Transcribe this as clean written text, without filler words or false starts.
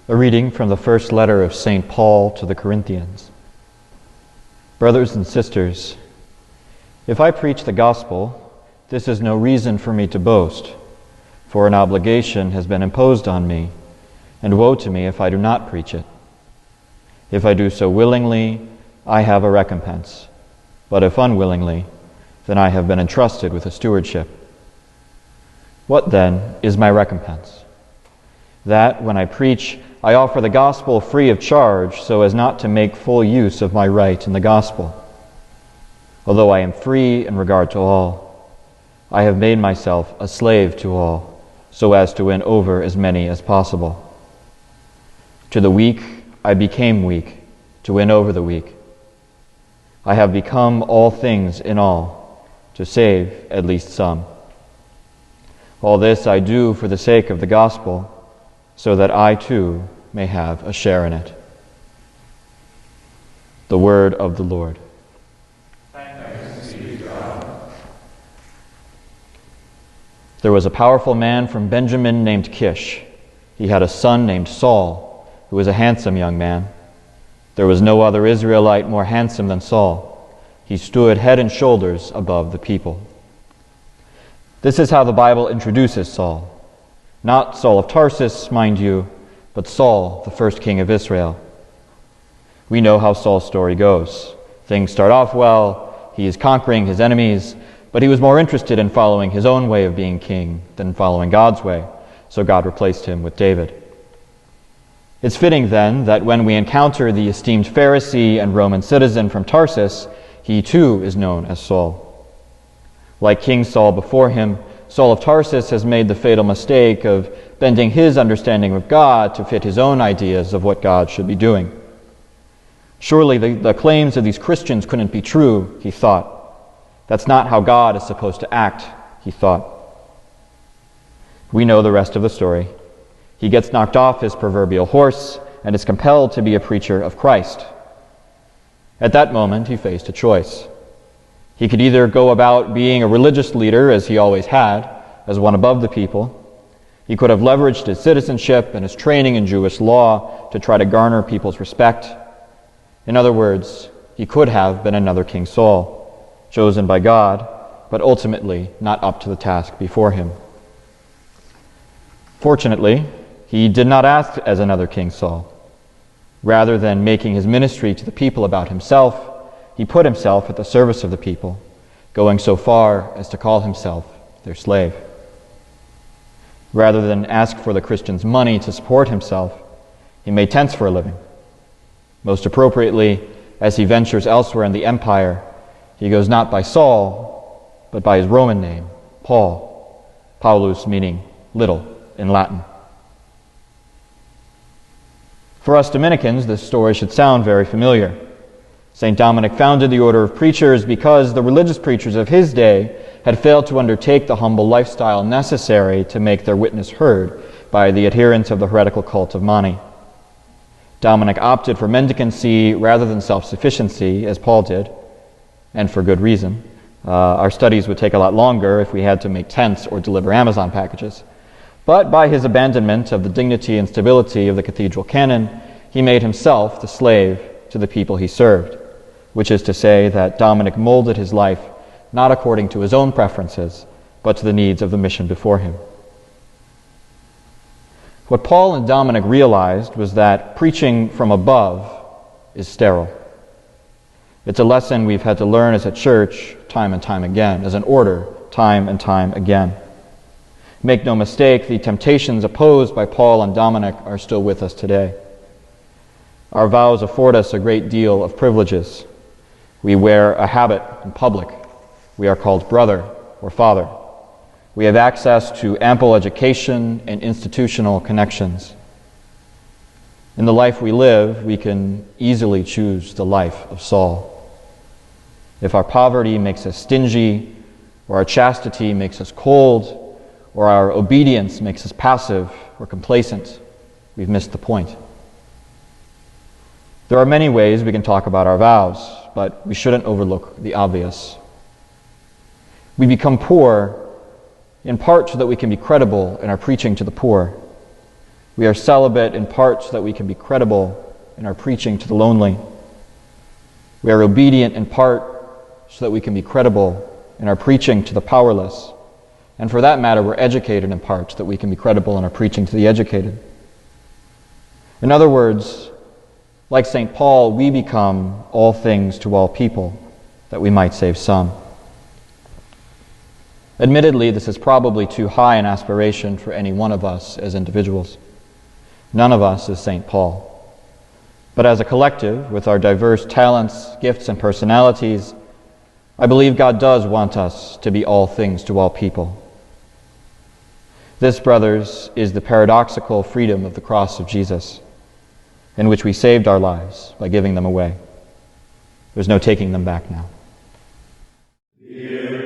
A reading from the first letter of St. Paul to the Corinthians. Brothers and sisters, if I preach the gospel, this is no reason for me to boast, for an obligation has been imposed on me, and woe to me if I do not preach it. If I do so willingly, I have a recompense, but if unwillingly, then I have been entrusted with a stewardship. What then is my recompense? That when I preach, I offer the gospel free of charge so as not to make full use of my right in the gospel. Although I am free in regard to all, I have made myself a slave to all so as to win over as many as possible. To the weak I became weak to win over the weak. I have become all things in all to save at least some. All this I do for the sake of the gospel, so that I too may have a share in it. The word of the Lord. Thanks be to God. There was a powerful man from Benjamin named Kish. He had a son named Saul, who was a handsome young man. There was no other Israelite more handsome than Saul. He stood head and shoulders above the people. This is how the Bible introduces Saul. Not Saul of Tarsus, mind you, but Saul, the first king of Israel. We know how Saul's story goes. Things start off well, he is conquering his enemies, but he was more interested in following his own way of being king than following God's way, so God replaced him with David. It's fitting then that when we encounter the esteemed Pharisee and Roman citizen from Tarsus, he too is known as Saul. Like King Saul before him, Saul of Tarsus has made the fatal mistake of bending his understanding of God to fit his own ideas of what God should be doing. Surely the claims of these Christians couldn't be true, he thought. That's not how God is supposed to act, he thought. We know the rest of the story. He gets knocked off his proverbial horse and is compelled to be a preacher of Christ. At that moment, he faced a choice. He could either go about being a religious leader, as he always had, as one above the people. He could have leveraged his citizenship and his training in Jewish law to try to garner people's respect. In other words, he could have been another King Saul, chosen by God, but ultimately not up to the task before him. Fortunately, he did not act as another King Saul. Rather than making his ministry to the people about himself, he put himself at the service of the people, going so far as to call himself their slave. Rather than ask for the Christians' money to support himself, he made tents for a living. Most appropriately, as he ventures elsewhere in the empire, he goes not by Saul, but by his Roman name, Paul, Paulus meaning little in Latin. For us Dominicans, this story should sound very familiar. St. Dominic founded the order of preachers because the religious preachers of his day had failed to undertake the humble lifestyle necessary to make their witness heard by the adherents of the heretical cult of Mani. Dominic opted for mendicancy rather than self-sufficiency, as Paul did, and for good reason. Our studies would take a lot longer if we had to make tents or deliver Amazon packages. But by his abandonment of the dignity and stability of the cathedral canon, he made himself the slave to the people he served, which is to say that Dominic molded his life not according to his own preferences, but to the needs of the mission before him. What Paul and Dominic realized was that preaching from above is sterile. It's a lesson we've had to learn as a church time and time again, as an order time and time again. Make no mistake, the temptations opposed by Paul and Dominic are still with us today. Our vows afford us a great deal of privileges. We wear a habit in public. We are called brother or father. We have access to ample education and institutional connections. In the life we live, we can easily choose the life of Saul. If our poverty makes us stingy, or our chastity makes us cold, or our obedience makes us passive or complacent, we've missed the point. There are many ways we can talk about our vows, but we shouldn't overlook the obvious. We become poor in part so that we can be credible in our preaching to the poor. We are celibate in part so that we can be credible in our preaching to the lonely. We are obedient in part so that we can be credible in our preaching to the powerless. And for that matter, we're educated in part so that we can be credible in our preaching to the educated. In other words, like St. Paul, we become all things to all people, that we might save some. Admittedly, this is probably too high an aspiration for any one of us as individuals. None of us is St. Paul. But as a collective, with our diverse talents, gifts, and personalities, I believe God does want us to be all things to all people. This, brothers, is the paradoxical freedom of the cross of Jesus, in which we saved our lives by giving them away. There's no taking them back now. Yeah.